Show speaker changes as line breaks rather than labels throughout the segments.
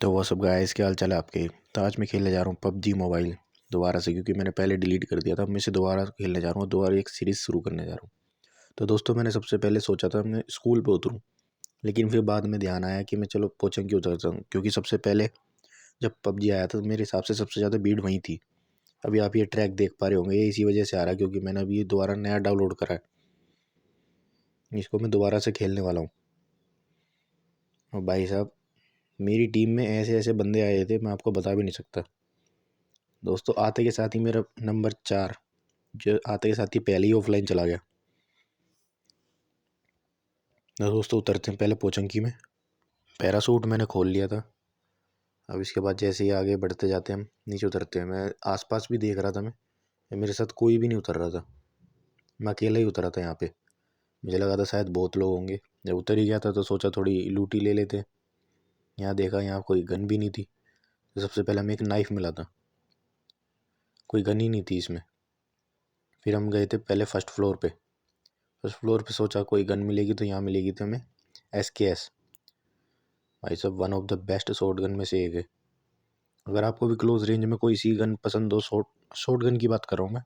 तो वो सब गाइस, क्या हाल चाल है आपके। तो आज मैं खेलने जा रहा हूँ पबजी मोबाइल दोबारा से, क्योंकि मैंने पहले डिलीट कर दिया था। अब मैं इसे दोबारा खेलने जा रहा हूँ, दोबारा एक सीरीज़ शुरू करने जा रहा हूँ। तो दोस्तों, मैंने सबसे पहले सोचा था मैं स्कूल पे उतरूँ, लेकिन फिर बाद में ध्यान आया कि मैं चलो पोचंकी उतरता हूँ, क्योंकि सबसे पहले जब पबजी आया था तो मेरे हिसाब से सबसे ज़्यादा भीड़ वहीं थी। अभी आप ये ट्रैक देख पा रहे होंगे, ये इसी वजह से आ रहा है क्योंकि मैंने अभी ये दोबारा नया डाउनलोड करा है। इसको मैं दोबारा से खेलने वाला हूँ। और भाई साहब, मेरी टीम में ऐसे ऐसे बंदे आए थे, मैं आपको बता भी नहीं सकता। दोस्तों, आते के साथ ही मेरा नंबर 4 जो आते के साथ ही पहले ही ऑफलाइन चला गया। तो दोस्तों, उतरते हैं पहले पोचंकी में। पैरासूट मैंने खोल लिया था। अब इसके बाद जैसे ही आगे बढ़ते जाते हैं, हम नीचे उतरते हैं। मैं आसपास भी देख रहा था, मैं मेरे साथ कोई भी नहीं उतर रहा था। मैं अकेला ही उतरा था यहाँ पे। मुझे लगा था शायद बहुत लोग होंगे। जब उतर ही गया था तो सोचा थोड़ी लूटी ले लेते। यहाँ देखा, यहाँ कोई गन भी नहीं थी। तो सबसे पहले हमें एक नाइफ मिला था, कोई गन ही नहीं थी इसमें। फिर हम गए थे पहले फर्स्ट फ्लोर पे। फर्स्ट फ्लोर पे सोचा कोई गन मिलेगी तो यहाँ मिलेगी, तो हमें SKS। भाई साहब, one of the best short gun में से एक है। अगर आपको भी क्लोज रेंज में कोई सी गन पसंद हो, शॉर्ट गन की बात कर रहा हूँ मैं,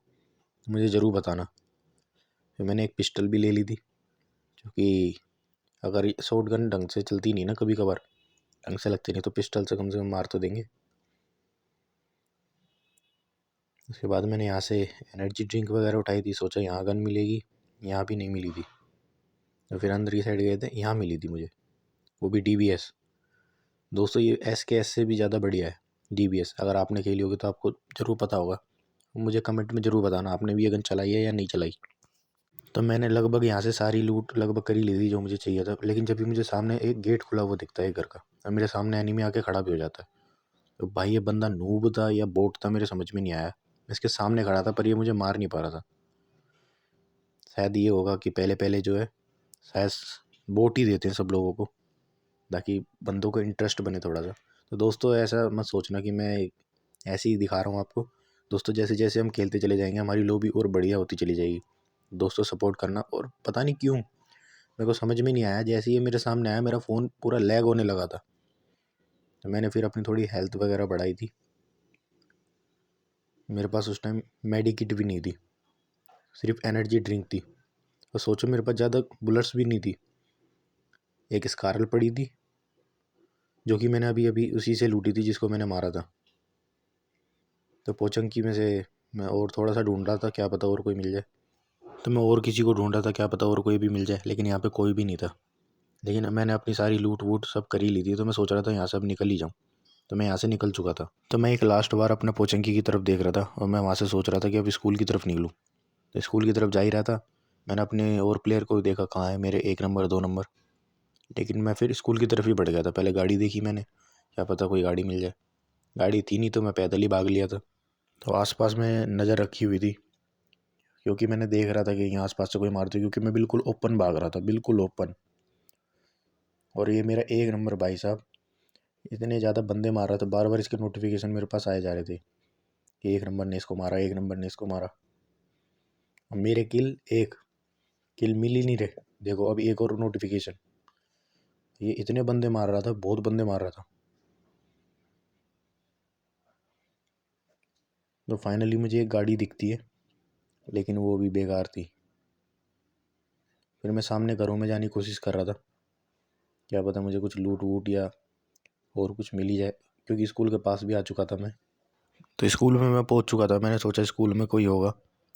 तो मुझे ज़रूर बताना। फिर मैंने एक पिस्टल भी ले ली थी, क्योंकि अगर शॉर्ट गन ढंग से चलती नहीं ना, कभी कभार ढंग से लगती नहीं, तो पिस्टल से कम मार तो देंगे। उसके बाद मैंने यहाँ से एनर्जी ड्रिंक वगैरह उठाई थी, सोचा यहाँ गन मिलेगी। यहाँ भी नहीं मिली थी। तो फिर अंदर की साइड गए थे, यहाँ मिली थी मुझे, वो भी DBS। दोस्तों, ये SKS से भी ज़्यादा बढ़िया है DBS। अगर आपने खेली होगी तो आपको ज़रूर पता होगा। मुझे कमेंट में ज़रूर बताना आपने भी ये गन चलाई है या नहीं चलाई। तो मैंने लगभग यहाँ से सारी लूट लगभग कर ही ली थी जो मुझे चाहिए था। लेकिन जब भी मुझे सामने एक गेट खुला हुआ दिखता है घर का, और मेरे सामने एनिमी आके खड़ा भी हो जाता है, तो भाई ये बंदा नूब था या बोट था, मेरे समझ में नहीं आया। मैं इसके सामने खड़ा था पर ये मुझे मार नहीं पा रहा था। शायद ये होगा कि पहले पहले जो है, शायद बोट ही देते हैं सब लोगों को, ताकि बंदों को इंटरेस्ट बने थोड़ा सा। तो दोस्तों, ऐसा मत सोचना कि मैं ऐसे ही दिखा रहा हूँ आपको। दोस्तों, जैसे जैसे हम खेलते चले जाएंगे, हमारी लॉबी और बढ़िया होती चली जाएगी। दोस्तों, सपोर्ट करना। और पता नहीं क्यों मेरे को समझ में नहीं आया, जैसे ये मेरे सामने आया मेरा फ़ोन पूरा लैग होने लगा था। तो मैंने फिर अपनी थोड़ी हेल्थ वगैरह बढ़ाई थी। मेरे पास उस टाइम मेडी किट भी नहीं थी, सिर्फ एनर्जी ड्रिंक थी। और सोचो, मेरे पास ज़्यादा बुलेट्स भी नहीं थी। एक स्कारल पड़ी थी, जो कि मैंने अभी अभी उसी से लूटी थी जिसको मैंने मारा था। तो पोचंकी में से मैं और थोड़ा सा ढूंढ रहा था, क्या पता और कोई मिल जाए। तो मैं और किसी को ढूंढ रहा था, क्या पता और कोई भी मिल जाए, लेकिन यहाँ पे कोई भी नहीं था। लेकिन मैंने अपनी सारी लूट वूट सब कर ही ली थी, तो मैं सोच रहा था यहाँ से अब निकल ही जाऊँ। तो मैं यहाँ से निकल चुका था। तो मैं एक लास्ट बार अपने पोचंकी की तरफ देख रहा था, और मैं वहाँ से सोच रहा था कि अब स्कूल की तरफ निकलूँ। तो स्कूल की तरफ जा ही रहा था, मैंने अपने और प्लेयर को देखा, कहाँ है मेरे 1 नंबर 2 नंबर। लेकिन मैं फिर स्कूल की तरफ ही बढ़ गया था। पहले गाड़ी देखी मैंने, क्या पता कोई गाड़ी मिल जाए। गाड़ी थी नहीं, तो मैं पैदल ही भाग लिया था। तो आसपास में नज़र रखी हुई थी, क्योंकि मैंने देख रहा था कि यहाँ आसपास से कोई मारते, क्योंकि मैं बिल्कुल ओपन भाग रहा था, बिल्कुल ओपन। और ये मेरा 1 नंबर, भाई साहब इतने ज़्यादा बंदे मार रहा था, बार बार इसके नोटिफिकेशन मेरे पास आए जा रहे थे कि 1 नंबर ने इसको मारा, 1 नंबर ने इसको मारा। अब मेरे एक किल मिल ही नहीं रहे। देखो, अब एक और नोटिफिकेशन। ये इतने बंदे मार रहा था, बहुत बंदे मार रहा था। तो फाइनली मुझे एक गाड़ी दिखती है, लेकिन वो भी बेकार थी। फिर मैं सामने घरों में जाने की कोशिश कर रहा था, क्या पता मुझे कुछ लूट वूट या और कुछ मिल ही जाए, क्योंकि स्कूल के पास भी आ चुका था मैं। तो स्कूल में मैं पहुंच चुका था। मैंने सोचा स्कूल में कोई होगा,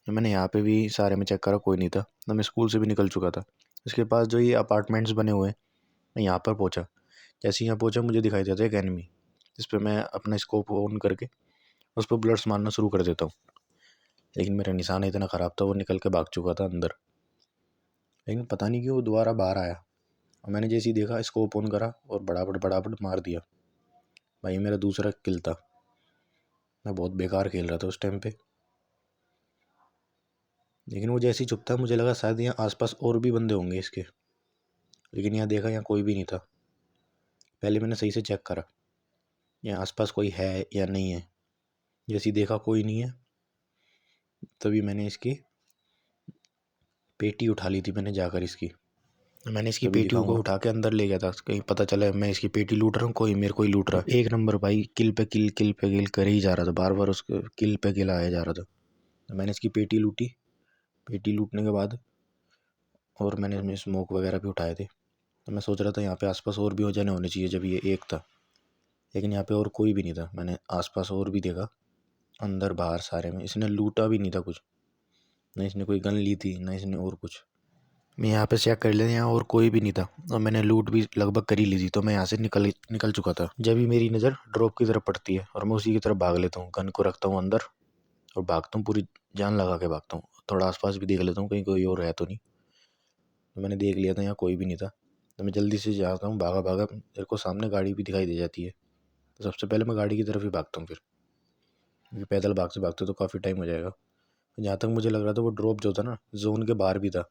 तो मैंने यहाँ पे भी सारे में चेक करा, कोई नहीं था। तो मैं स्कूल से भी निकल चुका था। इसके पास जो ये अपार्टमेंट्स बने हुए हैं, मैं यहाँ पर पहुँचा। जैसे यहाँ पहुँचा, मुझे दिखाई देता है एक एनिमी, जिस पर मैं अपना स्कोप ऑन करके उस पर बुलेट्स मारना शुरू कर देता हूँ। लेकिन मेरा निशाना इतना ख़राब था, वो निकल के भाग चुका था अंदर। लेकिन पता नहीं क्यों वो दोबारा बाहर आया, और मैंने जैसे ही देखा, स्कोप ऑन करा और बड़ाबड़ मार दिया। भाई मेरा दूसरा किल था। मैं बहुत बेकार खेल रहा था उस टाइम पे। लेकिन वो जैसे ही चुप था, मुझे लगा शायद यहाँ आसपास और भी बंदे होंगे इसके। लेकिन यहाँ देखा, यहाँ कोई भी नहीं था। पहले मैंने सही से चेक करा यहाँ आसपास कोई है या नहीं है। जैसे ही देखा कोई नहीं है, तभी मैंने इसकी पेटी उठा ली थी, मैंने जाकर इसकी। मैंने इसकी पेटी को उठा के अंदर ले गया था, कहीं पता चला मैं इसकी पेटी लूट रहा हूँ, कोई मेरे को ही लूट रहा। एक नंबर भाई किल पे किल करे ही जा रहा था, बार बार उसके किल पे किल आया जा रहा था। तो मैंने इसकी पेटी लूटी। पेटी लूटने के बाद और मैंने इसमें स्मोक वगैरह भी उठाए थे। तो मैं सोच रहा था यहाँ पे आसपास और भी जने होने चाहिए जब ये एक था, लेकिन यहाँ पे और कोई भी नहीं था। मैंने आसपास और भी देखा, अंदर बाहर सारे में। इसने लूटा भी नहीं था कुछ, ना इसने कोई गन ली थी, ना इसने और कुछ। मैं यहाँ पे चेक कर लिया, यहाँ और कोई भी नहीं था और मैंने लूट भी लगभग कर ही ली थी। तो मैं यहाँ से निकल चुका था। जब भी मेरी नज़र ड्रॉप की तरफ पड़ती है और मैं उसी की तरफ भाग लेता हूँ, गन को रखता हूँ अंदर और भागता हूँ, पूरी जान लगा के भागता हूँ। थोड़ा आसपास भी देख लेता हूँ कहीं कोई और है तो नहीं। तो मैंने देख लिया था यहाँ कोई भी नहीं था। तो मैं जल्दी से जाता हूँ, भागा भागा। मेरे को सामने गाड़ी भी दिखाई दे जाती है, तो सबसे पहले मैं गाड़ी की तरफ ही भागता हूँ फिर, क्योंकि पैदल भागते भागते तो काफ़ी टाइम हो जाएगा। जहाँ तक मुझे लग रहा था वो ड्रॉप जो था ना, जोन के बाहर भी था।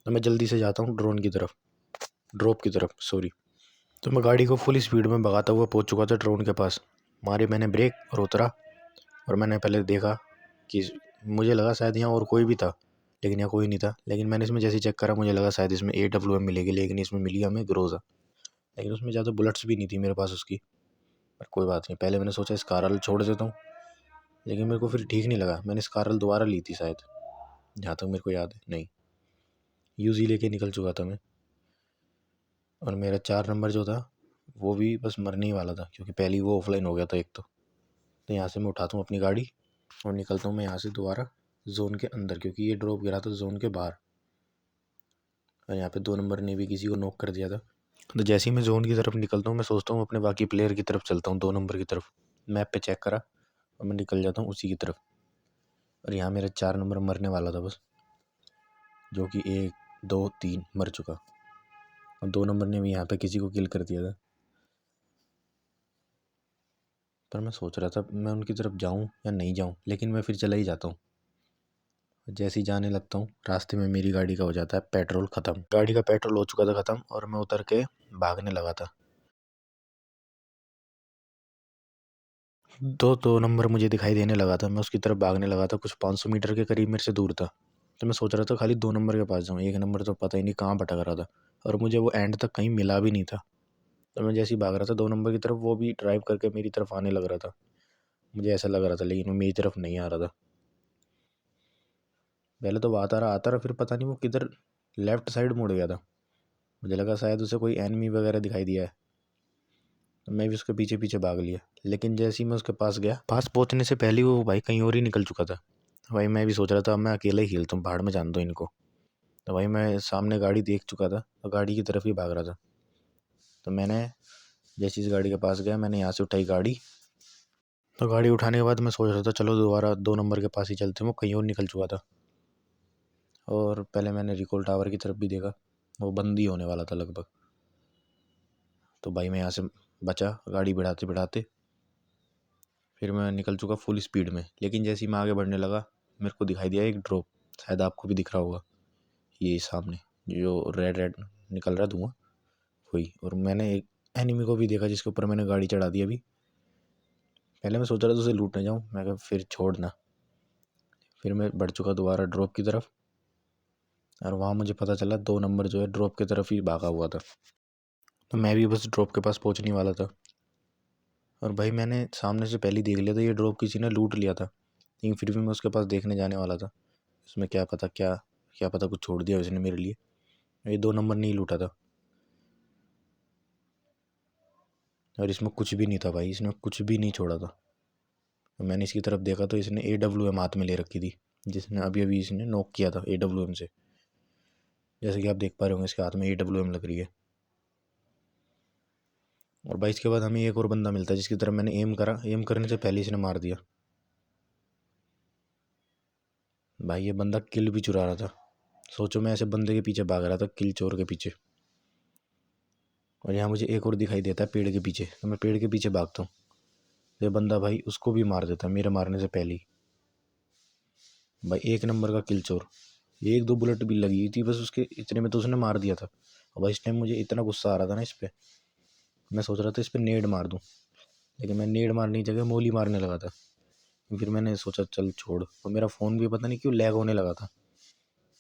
तो मैं जल्दी से जाता हूँ ड्रॉप की तरफ सॉरी। तो मैं गाड़ी को फुल स्पीड में भगाता हुआ पहुँच चुका था ड्रोन के पास। मारी मैंने ब्रेक और उतरा, और मैंने पहले देखा कि मुझे लगा शायद यहाँ और कोई भी था, लेकिन यहाँ कोई नहीं था। लेकिन मैंने इसमें जैसे ही चेक करा, मुझे लगा शायद इसमें AWM मिलेगी, लेकिन इसमें मिली हमें ग्रोजा। लेकिन उसमें ज़्यादा बुलेट्स भी नहीं थी मेरे पास उसकी, पर कोई बात नहीं। पहले मैंने सोचा स्कारल छोड़ देता हूँ, लेकिन मेरे को फिर ठीक नहीं लगा। मैंने स्कारल दोबारा ली थी शायद, जहाँ तक मेरे को याद है। नहीं, यूजी लेके निकल चुका था मैं, और मेरा 4 नंबर जो था वो भी बस मरने ही वाला था, क्योंकि पहले ही वो ऑफलाइन हो गया था एक तो। यहाँ से मैं उठाता हूँ अपनी गाड़ी और निकलता हूँ मैं यहाँ से दोबारा जोन के अंदर, क्योंकि ये ड्रॉप गिरा था जोन के बाहर। और यहाँ पे 2 नंबर ने भी किसी को नॉक कर दिया था। तो जैसे ही मैं जोन की तरफ निकलता हूँ, मैं सोचता हूँ अपने बाकी प्लेयर की तरफ चलता हूँ, 2 नंबर की तरफ। मैप पे चेक करा और मैं निकल जाता हूँ उसी की तरफ। और यहाँ मेरा 4 नंबर मरने वाला था बस, जो कि 1 2 3 मर चुका, और 2 नंबर ने भी यहाँ पे किसी को किल कर दिया था। पर मैं सोच रहा था मैं उनकी तरफ जाऊँ या नहीं जाऊँ, लेकिन मैं फिर चला ही जाता हूँ। जैसे ही जाने लगता हूँ, रास्ते में मेरी गाड़ी का हो जाता है पेट्रोल ख़त्म। गाड़ी का पेट्रोल हो चुका था ख़त्म, और मैं उतर के भागने लगा था। 2 नंबर मुझे दिखाई देने लगा था, मैं उसकी तरफ भागने लगा था। कुछ 500 मीटर के करीब मेरे से दूर था। तो मैं सोच रहा था खाली 2 नंबर के पास जाऊँ, 1 नंबर तो पता ही नहीं कहाँ भटक रहा था, और मुझे वो एंड तक कहीं मिला भी नहीं था। तो मैं जैसे ही भाग रहा था 2 नंबर की तरफ, वो भी ड्राइव करके मेरी तरफ आने लग रहा था। मुझे ऐसा लग रहा था, लेकिन वो मेरी तरफ नहीं आ रहा था। पहले तो वो आता रहा, फिर पता नहीं वो किधर लेफ्ट साइड मुड़ गया था। मुझे लगा शायद उसे कोई एनिमी वगैरह दिखाई दिया है, तो मैं भी उसके पीछे पीछे भाग लिया। लेकिन जैसे ही मैं उसके पास गया, पास पहुंचने से पहले वो भाई कहीं और ही निकल चुका था। भाई मैं भी सोच रहा था अब मैं अकेला ही खेलता हूँ, भाड़ में जान दो इनको। तो भाई मैं सामने गाड़ी देख चुका था, तो गाड़ी की तरफ ही भाग रहा था। तो मैंने जैसे इस गाड़ी के पास गया, मैंने यहाँ से उठाई गाड़ी। तो गाड़ी उठाने के बाद मैं सोच रहा था चलो दोबारा 2 नंबर के पास ही चलते हैं, वो कहीं और निकल चुका था। और पहले मैंने रिकॉल टावर की तरफ भी देखा, वो बंद ही होने वाला था लगभग। तो भाई मैं यहाँ से बचा गाड़ी बढ़ाते बढ़ाते। फिर मैं निकल चुका फुल स्पीड में, लेकिन जैसे ही मैं आगे बढ़ने लगा, मेरे को दिखाई दिया एक ड्रॉप। शायद आपको भी दिख रहा होगा, ये सामने जो रेड रेड निकल रहा धुआं, वही। और मैंने एक एनिमी को भी देखा जिसके ऊपर मैंने गाड़ी चढ़ा दी अभी। पहले मैं सोच रहा था उसे लूटने जाऊँ, मैं कहा फिर छोड़ना। फिर मैं बढ़ चुका दोबारा ड्रॉप की तरफ, और वहाँ मुझे पता चला 2 नंबर जो है ड्रॉप की तरफ ही भागा हुआ था। तो मैं भी बस ड्रॉप के पास पहुँचने वाला था, और भाई मैंने सामने से पहले ही देख लिया था ये ड्रॉप किसी ने लूट लिया था। लेकिन फिर भी मैं उसके पास देखने जाने वाला था। उसमें क्या पता कुछ छोड़ दिया उसने मेरे लिए। ये 2 नंबर नहीं लूटा था, और इसमें कुछ भी नहीं था भाई, इसने कुछ भी नहीं छोड़ा था। तो मैंने इसकी तरफ देखा तो इसने AWM हाथ में ले रखी थी, जिसने अभी अभी इसने नॉक किया था AWM से। जैसे कि आप देख पा रहे होंगे इसके हाथ में AWM लग रही है। और भाई इसके बाद हमें एक और बंदा मिलता है जिसकी तरफ मैंने एम करा, एम करने से पहले इसने मार दिया। भाई ये बंदा किल भी चुरा रहा था। सोचो मैं ऐसे बंदे के पीछे भाग रहा था, किल चोर के पीछे। और यहाँ मुझे एक और दिखाई देता है पेड़ के पीछे, तो मैं पेड़ के पीछे भागता हूँ। ये बंदा भाई उसको भी मार देता है मेरे मारने से पहले ही। भाई 1 नंबर का किल चोर, 1 2 बुलेट भी लगी थी बस उसके, इतने में तो उसने मार दिया था। और भाई इस टाइम मुझे इतना गुस्सा आ रहा था ना इस पर, मैं सोच रहा था इस पर नेड मार दूँ, लेकिन मैं नेड मारने की जगह मोली मारने लगा था। फिर मैंने सोचा चल छोड़, और मेरा फ़ोन भी पता नहीं क्यों लैग होने लगा था।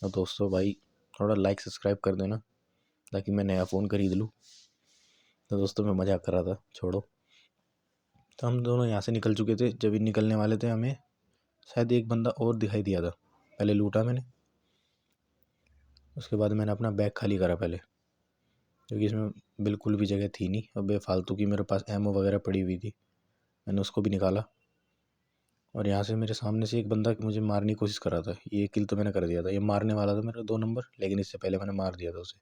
तो दोस्तों भाई थोड़ा लाइक सब्सक्राइब कर देना। ताकि मैं नया फ़ोन खरीद लूँ। तो दोस्तों मैं मजाक कर रहा था, छोड़ो। तो हम दोनों यहाँ से निकल चुके थे। जब निकलने वाले थे हमें शायद एक बंदा और दिखाई दिया था। पहले लूटा मैंने, उसके बाद मैंने अपना बैग खाली करा पहले, क्योंकि इसमें बिल्कुल भी जगह थी नहीं और बेफालतू की मेरे पास एमओ वगैरह पड़ी हुई थी। मैंने उसको भी निकाला और यहाँ से मेरे सामने से एक बंदा मुझे मारने की कोशिश कर रहा था। ये किल तो मैंने कर दिया था, ये मारने वाला था मेरा 2 नंबर, लेकिन इससे पहले मैंने मार दिया था उसे।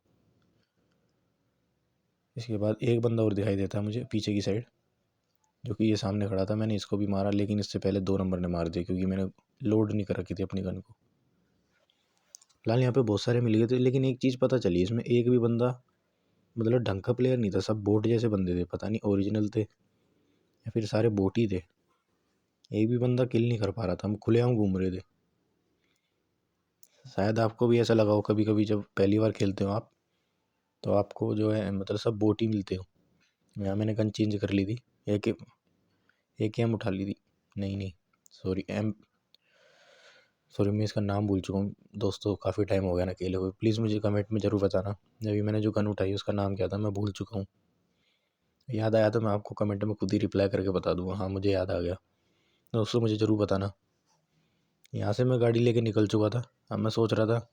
इसके बाद एक बंदा और दिखाई देता है मुझे पीछे की साइड, जो कि ये सामने खड़ा था। मैंने इसको भी मारा, लेकिन इससे पहले 2 नंबर ने मार दिया, क्योंकि मैंने लोड नहीं कर रखी थी अपनी गन को। फिलहाल यहाँ पे बहुत सारे मिल गए थे, लेकिन एक चीज़ पता चली, इसमें एक भी बंदा मतलब ढंग का प्लेयर नहीं था। सब बोट जैसे बंदे थे, पता नहीं ओरिजिनल थे या फिर सारे बोट ही थे। एक भी बंदा किल नहीं कर पा रहा था, हम खुलेआम घूम रहे थे। शायद आपको भी ऐसा लगा हो कभी कभी, जब पहली बार खेलते हो आप, तो आपको जो है मतलब सब बोट ही मिलते हो। यहाँ मैंने गन चेंज कर ली थी, एक एम उठा ली थी। नहीं सॉरी मैं इसका नाम भूल चुका हूँ दोस्तों, काफ़ी टाइम हो गया ना खेले हुए। प्लीज़ मुझे कमेंट में ज़रूर बताना अभी मैंने जो गन उठाई उसका नाम क्या था, मैं भूल चुका हूँ। याद आया तो मैं आपको कमेंट में खुद ही रिप्लाई करके बता दूँगा। हाँ मुझे याद आ गया दोस्तों, मुझे ज़रूर बताना। यहाँ से मैं गाड़ी लेके निकल चुका था। अब मैं सोच रहा था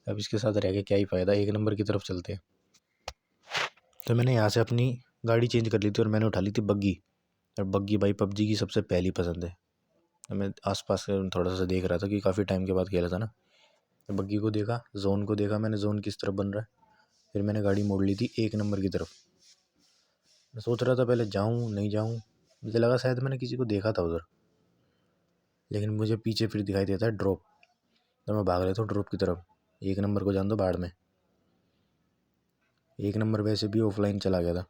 अब इसके साथ रह के क्या ही फ़ायदा, 1 नंबर की तरफ चलते हैं। तो मैंने यहाँ से अपनी गाड़ी चेंज कर ली थी और मैंने उठा ली थी बग्गी। और बग्गी भाई पबजी की सबसे पहली पसंद है। तो मैं आसपास थोड़ा सा देख रहा था कि काफ़ी टाइम के बाद खेला था ना। तो बग्गी को देखा, जोन को देखा मैंने, जोन किस तरफ बन रहा है। फिर मैंने गाड़ी मोड़ ली थी 1 नंबर की तरफ। मैं सोच रहा था पहले जाऊँ नहीं जाऊँ, मुझे लगा शायद मैंने किसी को देखा था उधर, लेकिन मुझे पीछे फिर दिखाई देता है ड्रॉप। तो मैं भाग रहा था ड्रॉप की तरफ। 1 नंबर को जान दो बाढ़ में। 1 नंबर वैसे भी ऑफलाइन चला गया था,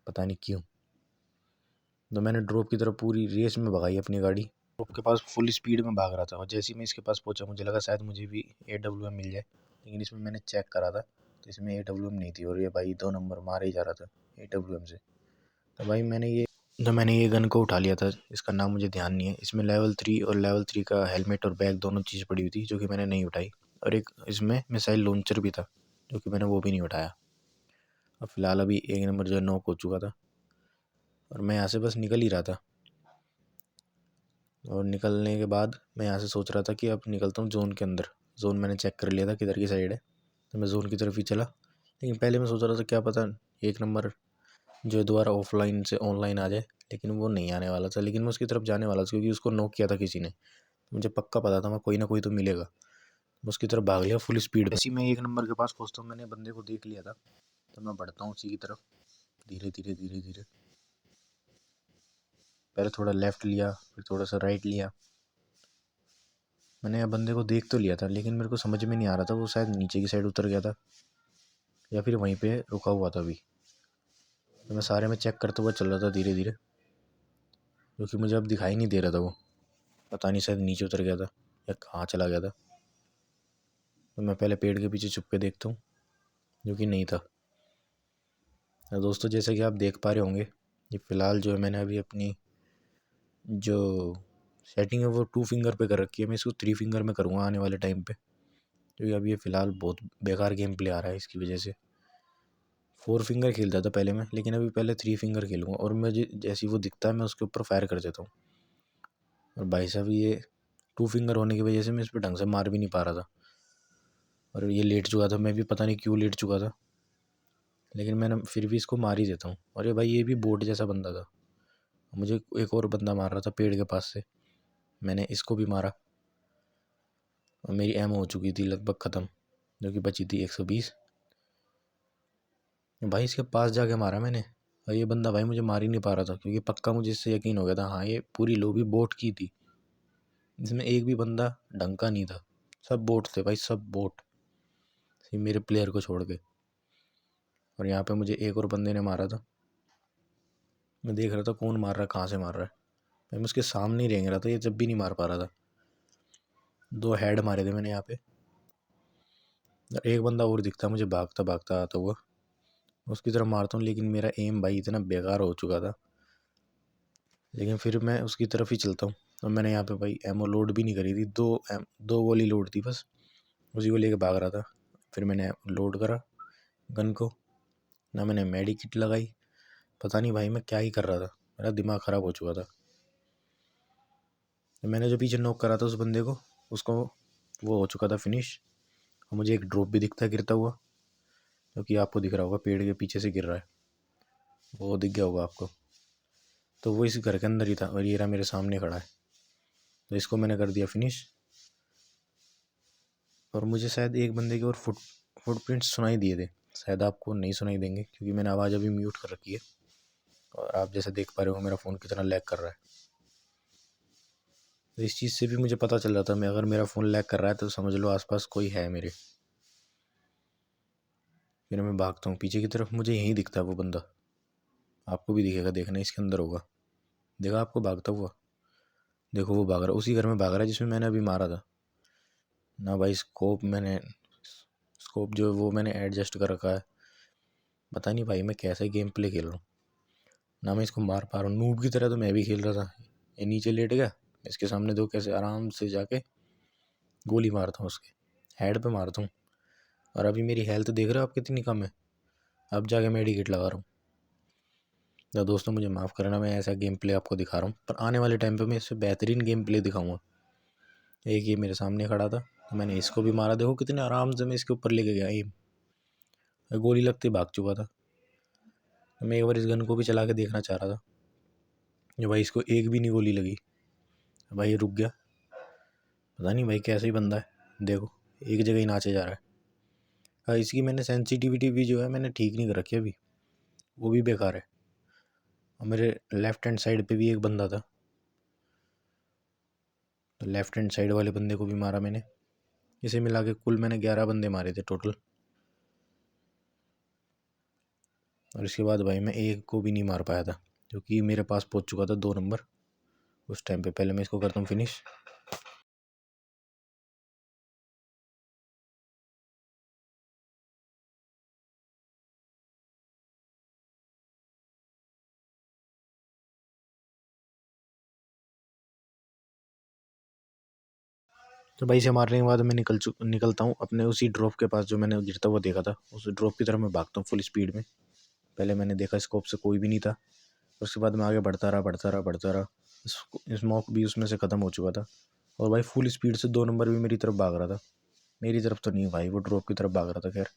पता नहीं क्यों। तो मैंने ड्रॉप की तरफ पूरी रेस में भगाई अपनी गाड़ी। ड्रॉप के पास फुल स्पीड में भाग रहा था और जैसे ही मैं इसके पास पहुंचा मुझे लगा शायद मुझे भी AWM मिल जाए, लेकिन इसमें मैंने चेक करा था तो इसमें AWM नहीं थी। और ये भाई 2 नंबर मारे ही जा रहा था AWM से। तो भाई मैंने ये गन को उठा लिया था, इसका नाम मुझे ध्यान नहीं है। इसमें लेवल 3 और लेवल 3 का हेलमेट और बैग दोनों चीज़ पड़ी हुई थी, जो कि मैंने नहीं उठाई। और एक इसमें मिसाइल लॉन्चर भी था, जो कि मैंने वो भी नहीं उठाया। और फिलहाल अभी 1 नंबर जो है नॉक हो चुका था और मैं यहाँ से बस निकल ही रहा था। और निकलने के बाद मैं यहाँ से सोच रहा था कि अब निकलता हूँ जोन के अंदर। जोन मैंने चेक कर लिया था किधर की साइड है, तो मैं जोन की तरफ ही चला। लेकिन पहले मैं सोच रहा था क्या पता 1 नंबर जो है दोबारा ऑफलाइन से ऑनलाइन आ जाए, लेकिन वो नहीं आने वाला था। लेकिन मैं उसकी तरफ जाने वाला था क्योंकि उसको नॉक किया था किसी ने, मुझे पक्का पता था मैं कोई ना कोई तो मिलेगा। मैं उसकी तरफ भाग लिया फुल स्पीड में। ऐसे ही मैं 1 नंबर के पास पहुँचता हूँ, मैंने बंदे को देख लिया था, तो मैं बढ़ता हूँ उसी की तरफ धीरे धीरे धीरे धीरे। पहले थोड़ा लेफ्ट लिया, फिर थोड़ा सा राइट लिया। मैंने बंदे को देख तो लिया था, लेकिन मेरे को समझ में नहीं आ रहा था वो शायद नीचे की साइड उतर गया था या फिर वहीं पे रुका हुआ था अभी। तो मैं सारे में चेक करते हुए चल रहा था धीरे धीरे, क्योंकि मुझे अब दिखाई नहीं दे रहा था वो। पता नहीं शायद नीचे उतर गया था या कहाँ चला गया था। तो मैं पहले पेड़ के पीछे छुप के देखता हूँ, जो कि नहीं था। और दोस्तों जैसा कि आप देख पा रहे होंगे, ये फ़िलहाल जो है मैंने अभी अपनी जो सेटिंग है वो 2 फिंगर पे कर रखी है। मैं इसको 3 फिंगर में करूँगा आने वाले टाइम पे, क्योंकि अभी ये फ़िलहाल बहुत बेकार गेम प्ले आ रहा है इसकी वजह से। 4 फिंगर खेलता था पहले मैं, लेकिन अभी पहले 3 फिंगर खेलूँगा। और मुझे जैसे ही वो दिखता है मैं उसके ऊपर फायर कर देता हूँ। और भाई साहब ये 2 फिंगर होने की वजह से मैं इस पर ढंग से मार भी नहीं पा रहा था। और ये लेट चुका था, मैं भी पता नहीं क्यों लेट चुका था, लेकिन मैंने फिर भी इसको मार ही देता हूँ। और ये भाई ये भी बोट जैसा बंदा था। मुझे एक और बंदा मार रहा था पेड़ के पास से, मैंने इसको भी मारा और मेरी एमो हो चुकी थी लगभग ख़त्म, जो कि बची थी 120। भाई इसके पास जाके मारा मैंने और ये बंदा भाई मुझे मार ही नहीं पा रहा था, क्योंकि पक्का मुझे इससे यकीन हो गया था हाँ ये पूरी लॉबी बोट की थी। इसमें एक भी बंदा ढंग का नहीं था, सब बोट थे भाई, सब बोट, सिर्फ मेरे प्लेयर को छोड़ के। और यहाँ पे मुझे एक और बंदे ने मारा था, मैं देख रहा था कौन मार रहा है, कहाँ से मार रहा है। मैं उसके सामने ही रेंग रहा था, ये जब भी नहीं मार पा रहा था। 2 हेड मारे थे मैंने यहाँ पे। एक बंदा और दिखता मुझे भागता भागता आता हुआ, उसकी तरफ मारता हूँ, लेकिन मेरा एम भाई इतना बेकार हो चुका था। लेकिन फिर मैं उसकी तरफ ही चलता हूँ। और मैंने यहाँ पे भाई एमओ लोड भी नहीं करी थी, 2 गोली लोड थी बस, उसी को लेके भाग रहा था। फिर मैंने लोड करा, गन को, ना मैंने मेडी किट लगाई। पता नहीं भाई मैं क्या ही कर रहा था, मेरा दिमाग ख़राब हो चुका था। तो मैंने जो पीछे नॉक करा था उस बंदे को, उसको वो हो चुका था फिनिश। और मुझे एक ड्रॉप भी दिखता है गिरता हुआ, जो कि आपको दिख रहा होगा, पेड़ के पीछे से गिर रहा है, वो दिख गया होगा आपको। तो वो इस घर के अंदर ही था और ये रहा मेरे सामने खड़ा है। तो इसको मैंने कर दिया फिनिश। और मुझे शायद एक बंदे के और फुटप्रिंट्स सुनाई दिए थे, शायद आपको नहीं सुनाई देंगे क्योंकि मैंने आवाज़ अभी म्यूट कर रखी है। और आप जैसे देख पा रहे हो मेरा फ़ोन कितना लैग कर रहा है। तो इस चीज़ से भी मुझे पता चल रहा था, मैं अगर मेरा फ़ोन लैग कर रहा है तो समझ लो आसपास कोई है मेरे। फिर मैं भागता हूँ पीछे की तरफ, मुझे यहीं दिखता है वो बंदा, आपको भी दिखेगा, देखना इसके अंदर होगा, देखा आपको भागता हुआ, देखो वो भाग रहा है, उसी घर में भाग रहा है जिसमें मैंने अभी मारा था ना। भाई स्कोप जो है वो मैंने एडजस्ट कर रखा है। पता नहीं भाई मैं कैसे गेम प्ले खेल रहा हूँ, ना मैं इसको मार पा रहा हूँ। नूब की तरह तो मैं भी खेल रहा था। ये नीचे लेट गया, इसके सामने दो कैसे आराम से जाके गोली मारता हूँ, उसके हेड पे मारता हूँ। और अभी मेरी हेल्थ देख रहे हो आप कितनी कम है, अब जाके मेडिकेट लगा रहा हूँ। तो दोस्तों मुझे माफ़ करना, मैं ऐसा गेम प्ले आपको दिखा रहा हूँ, पर आने वाले टाइम पे मैं इससे बेहतरीन गेम प्ले दिखाऊंगा। एक ये मेरे सामने खड़ा था, तो मैंने इसको भी मारा, देखो कितने आराम से मैं इसके ऊपर लेके गया एम, गोली लगती भाग चुका था। तो मैं एक बार इस गन को भी चला के देखना चाह रहा था, जो भाई इसको एक भी नहीं गोली लगी। भाई ये रुक गया, पता नहीं भाई कैसे ही बंदा है, देखो एक जगह ही नाचे जा रहा है। हाँ, इसकी मैंने सेंसिटिविटी भी जो है मैंने ठीक नहीं कर रखी अभी, वो भी बेकार है। और मेरे लेफ्ट हैंड साइड पे भी एक बंदा था, तो लेफ्ट हैंड साइड वाले बंदे को भी मारा मैंने। इसे मिला के कुल मैंने 11 बंदे मारे थे टोटल। और इसके बाद भाई मैं एक को भी नहीं मार पाया था, क्योंकि मेरे पास पहुंच चुका था 2 नंबर उस टाइम पे। पहले मैं इसको करता हूँ फिनिश। तो भाई इसे मारने के बाद मैं निकलता हूँ अपने उसी ड्रॉप के पास जो मैंने गिरता हुआ देखा था, उस ड्रॉप की तरफ मैं भागता हूँ फुल स्पीड में। पहले मैंने देखा स्कोप से कोई भी नहीं था, उसके बाद मैं आगे बढ़ता रहा। स्मोक भी उसमें से ख़त्म हो चुका था। और भाई फुल स्पीड से 2 नंबर भी मेरी तरफ भाग रहा था, मेरी तरफ तो नहीं भाई, वो ड्रॉप की तरफ भाग रहा था। खैर,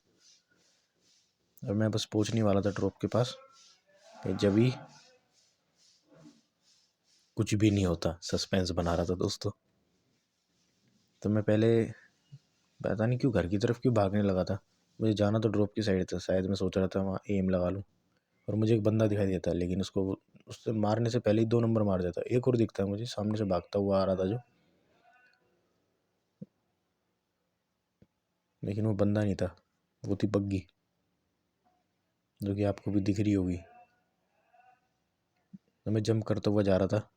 और मैं बस पहुँचने वाला था ड्रॉप के पास, जब भी कुछ भी नहीं होता, सस्पेंस बना रहा था दोस्तों। तो मैं पहले पता नहीं क्यों घर की तरफ क्यों भागने लगा था, मुझे जाना तो ड्रॉप की साइड था, शायद मैं सोच रहा था वहाँ एम लगा लूँ। और मुझे एक बंदा दिखाई देता है, लेकिन उससे मारने से पहले ही 2 नंबर मार देता। एक और दिखता है मुझे सामने से भागता हुआ आ रहा था जो, लेकिन वो बंदा नहीं था, वो थी बग्गी, जो कि आपको भी दिख रही होगी। तो मैं जंप करता हुआ जा रहा था,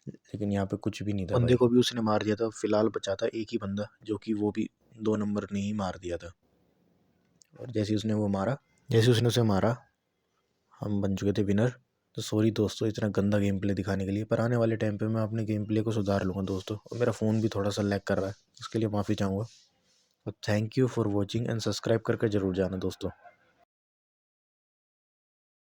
लेकिन यहाँ पे कुछ भी नहीं था। बंदे को भी उसने मार दिया था, फिलहाल बचा था एक ही बंदा, जो कि वो भी 2 नंबर ने ही मार दिया था। और जैसे उसने उसे मारा, हम बन चुके थे विनर। तो सॉरी दोस्तों इतना गंदा गेम प्ले दिखाने के लिए, पर आने वाले टाइम पे मैं अपने गेम प्ले को सुधार लूँगा दोस्तों। और मेरा फ़ोन भी थोड़ा सा लैग कर रहा है, उसके लिए माफ़ी चाहूँगा। और thank you for watching and subscribe करके ज़रूर जाना दोस्तों।